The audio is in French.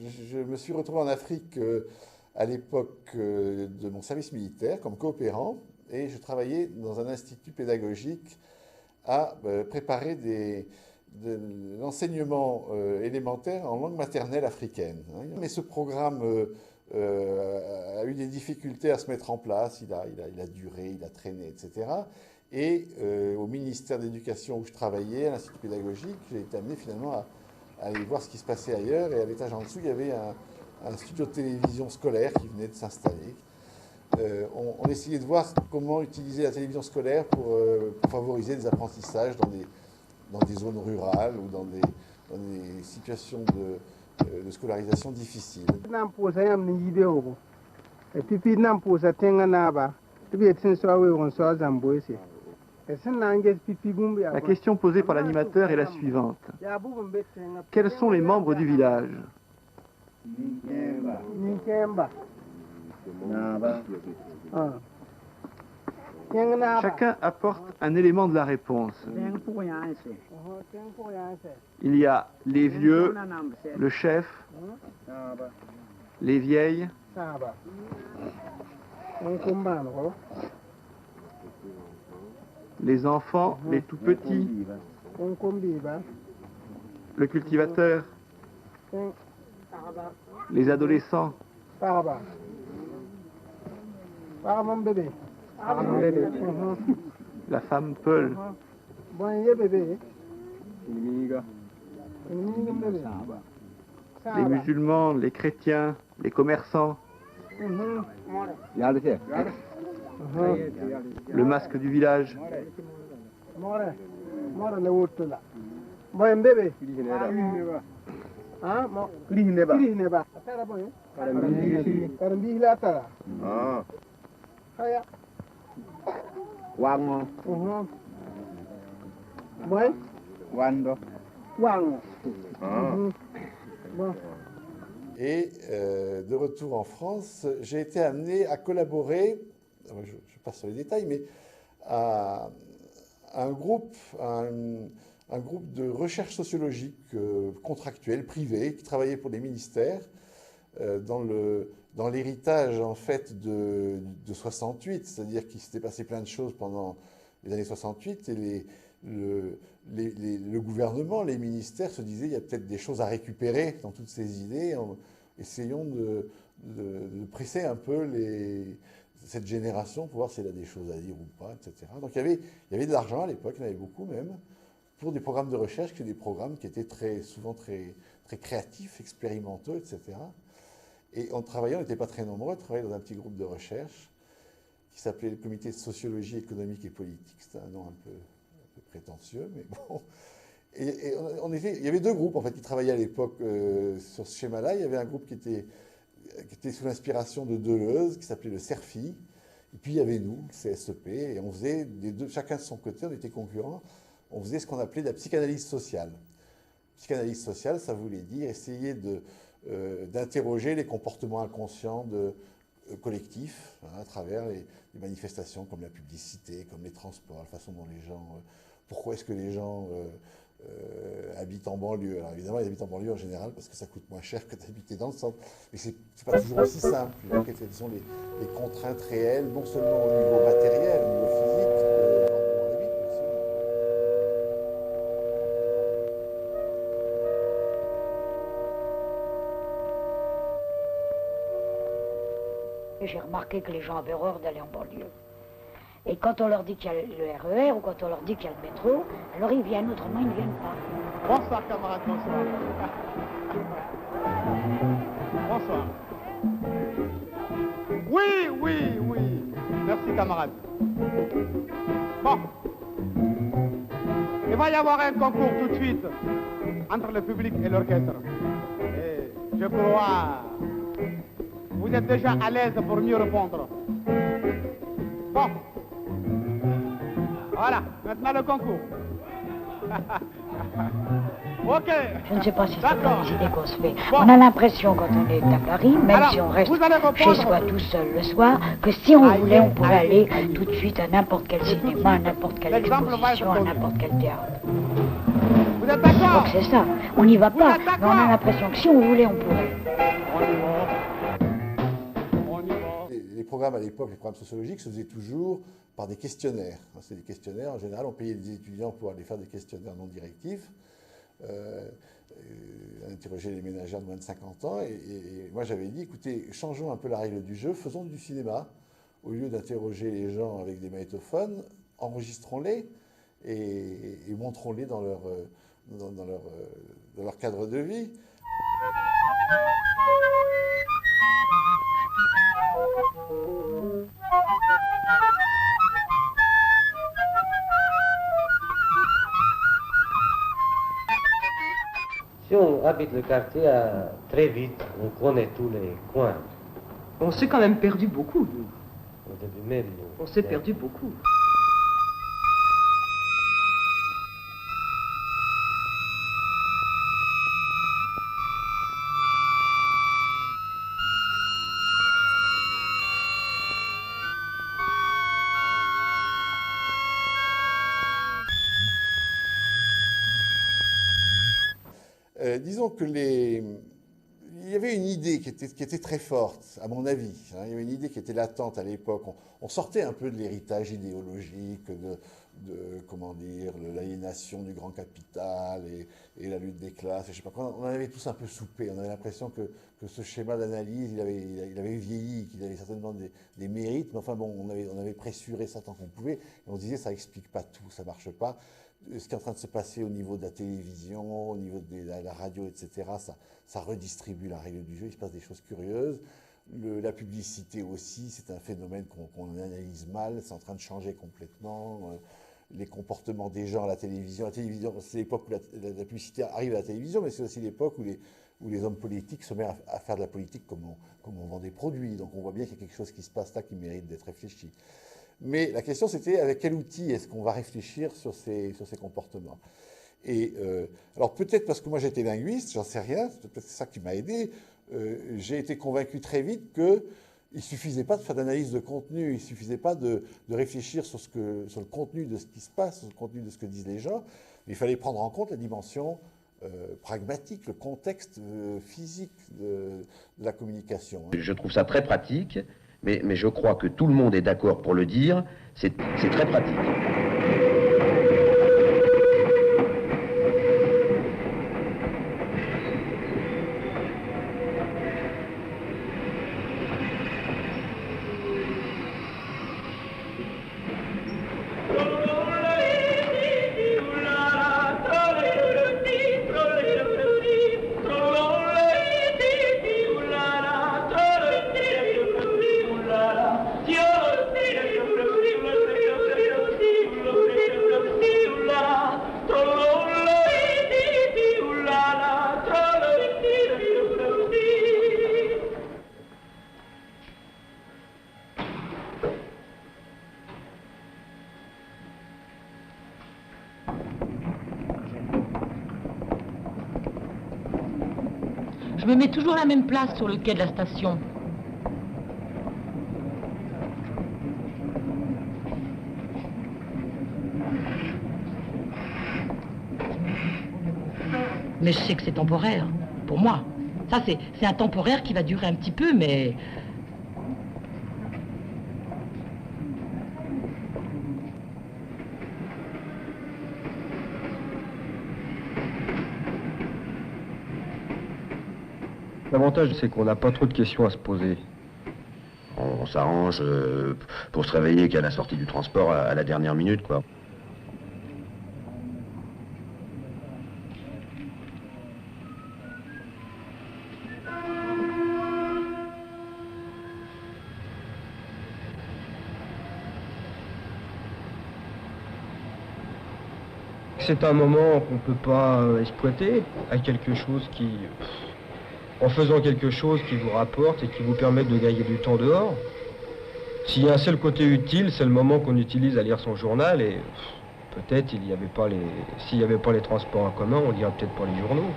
je me suis retrouvé en Afrique à l'époque de mon service militaire comme coopérant et je travaillais dans un institut pédagogique à préparer de l'enseignement élémentaire en langue maternelle africaine. Mais ce programme a eu des difficultés à se mettre en place, il a duré, il a traîné, etc. Et au ministère de l'Éducation où je travaillais, à l'Institut pédagogique, j'ai été amené finalement à aller voir ce qui se passait ailleurs. Et à l'étage en dessous, il y avait un studio de télévision scolaire qui venait de s'installer. On essayait de voir comment utiliser la télévision scolaire pour favoriser des apprentissages dans des zones rurales ou dans des situations de scolarisation difficiles. La question posée par l'animateur est la suivante. Quels sont les membres du village? Chacun apporte un élément de la réponse. Il y a les vieux, le chef, les vieilles, les enfants, les tout petits, le cultivateur, les adolescents, la femme Peul, les musulmans, les chrétiens, les commerçants, le masque du village, Et de retour en France, j'ai été amené à collaborer, je passe sur les détails, mais à un groupe de recherche sociologique contractuelle, privée, qui travaillait pour les ministères dans l'héritage en fait de 68, c'est-à-dire qu'il s'était passé plein de choses pendant les années 68 et le gouvernement, les ministères se disaient il y a peut-être des choses à récupérer dans toutes ces idées, essayons de presser un peu cette génération pour voir si elle a des choses à dire ou pas, etc. Donc il y avait de l'argent à l'époque, il y en avait beaucoup même, pour des programmes de recherche, qui étaient des programmes qui étaient souvent très créatifs, expérimentaux, etc. Et en travaillant, on n'était pas très nombreux, on travaillait dans un petit groupe de recherche qui s'appelait le Comité de sociologie économique et politique. C'était un nom un peu prétentieux, mais bon. Et il y avait deux groupes en fait qui travaillaient à l'époque sur ce schéma-là. Il y avait un groupe qui était sous l'inspiration de Deleuze, qui s'appelait le CERFI. Et puis il y avait nous, le CSEP, et on faisait chacun de son côté, on était concurrents. On faisait ce qu'on appelait de la psychanalyse sociale. Psychanalyse sociale, ça voulait dire essayer d'interroger les comportements inconscients collectifs à travers les manifestations comme la publicité, comme les transports, la façon dont les gens... pourquoi est-ce que les gens habitent en banlieue? Alors évidemment, ils habitent en banlieue en général parce que ça coûte moins cher que d'habiter dans le centre. Mais c'est pas toujours aussi simple. Quelles sont les contraintes réelles, non seulement au niveau matériel, au niveau physique, J'ai remarqué que les gens avaient horreur d'aller en banlieue. Et quand on leur dit qu'il y a le RER ou quand on leur dit qu'il y a le métro, alors ils viennent, autrement ils ne viennent pas. Bonsoir camarades, bonsoir. Bonsoir. Oui. Merci camarades. Bon. Il va y avoir un concours tout de suite entre le public et l'orchestre. Et je crois... Vous êtes déjà à l'aise pour mieux répondre. Bon. Voilà, maintenant le concours. Ok. Je ne sais pas si c'est pas les idées qu'on se fait. Bon. On a l'impression quand on est à Paris, même alors, si on reste chez soi tout seul le soir, que si on voulait, on pourrait aller tout de suite à n'importe quel cinéma, à n'importe quelle exposition, à n'importe quel théâtre. Vous êtes d'accord? Je crois que c'est ça. On n'y va pas, mais on a l'impression que si on voulait, on pourrait. Les programmes à l'époque, les programmes sociologiques, se faisaient toujours par des questionnaires. C'est des questionnaires, en général, on payait des étudiants pour aller faire des questionnaires non directifs, interroger les ménagères de moins de 50 ans. Et moi, j'avais dit, écoutez, changeons un peu la règle du jeu, faisons du cinéma. Au lieu d'interroger les gens avec des magnétophones, enregistrons-les et montrons-les dans leur cadre de vie. Si on habite le quartier, très vite, on connaît tous les coins. On s'est quand même perdu beaucoup, nous. Au début même, on s'est perdu beaucoup. Disons que il y avait une idée qui était très forte, à mon avis. Il y avait une idée qui était latente à l'époque. On sortait un peu de l'héritage idéologique de comment dire, l'aliénation du grand capital et la lutte des classes. Je sais pas quoi. On en avait tous un peu soupé. On avait l'impression que ce schéma d'analyse, il avait vieilli, qu'il avait certainement des mérites. Mais enfin bon, on avait pressuré ça tant qu'on pouvait. Et on se disait, ça explique pas tout, ça marche pas. Ce qui est en train de se passer au niveau de la télévision, au niveau de la radio, etc., ça redistribue la règle du jeu, il se passe des choses curieuses. La publicité aussi, c'est un phénomène qu'on analyse mal, c'est en train de changer complètement. Les comportements des gens à la télévision, c'est l'époque où la publicité arrive à la télévision, mais c'est aussi l'époque où les hommes politiques se mettent à faire de la politique comme on vend des produits. Donc on voit bien qu'il y a quelque chose qui se passe là qui mérite d'être réfléchi. Mais la question, c'était avec quel outil est-ce qu'on va réfléchir sur ces comportements. Et alors peut-être parce que moi j'étais linguiste, j'en sais rien, c'est peut-être ça qui m'a aidé, j'ai été convaincu très vite qu'il ne suffisait pas de faire d'analyse de contenu, il ne suffisait pas de réfléchir sur le contenu de ce qui se passe, sur le contenu de ce que disent les gens, mais il fallait prendre en compte la dimension pragmatique, le contexte physique de la communication. Je trouve ça très pratique. Mais je crois que tout le monde est d'accord pour le dire, c'est très pratique. Je me mets toujours à la même place sur le quai de la station. Mais je sais que c'est temporaire, pour moi. Ça, c'est un temporaire qui va durer un petit peu, mais... L'avantage, c'est qu'on n'a pas trop de questions à se poser. On s'arrange pour se réveiller qu'à la sortie du transport à la dernière minute, quoi. C'est un moment qu'on ne peut pas exploiter à quelque chose qui... En faisant quelque chose qui vous rapporte et qui vous permet de gagner du temps dehors. S'il y a un seul côté utile, c'est le moment qu'on utilise à lire son journal et peut-être s'il n'y avait pas les transports en commun, on lirait peut-être pas les journaux.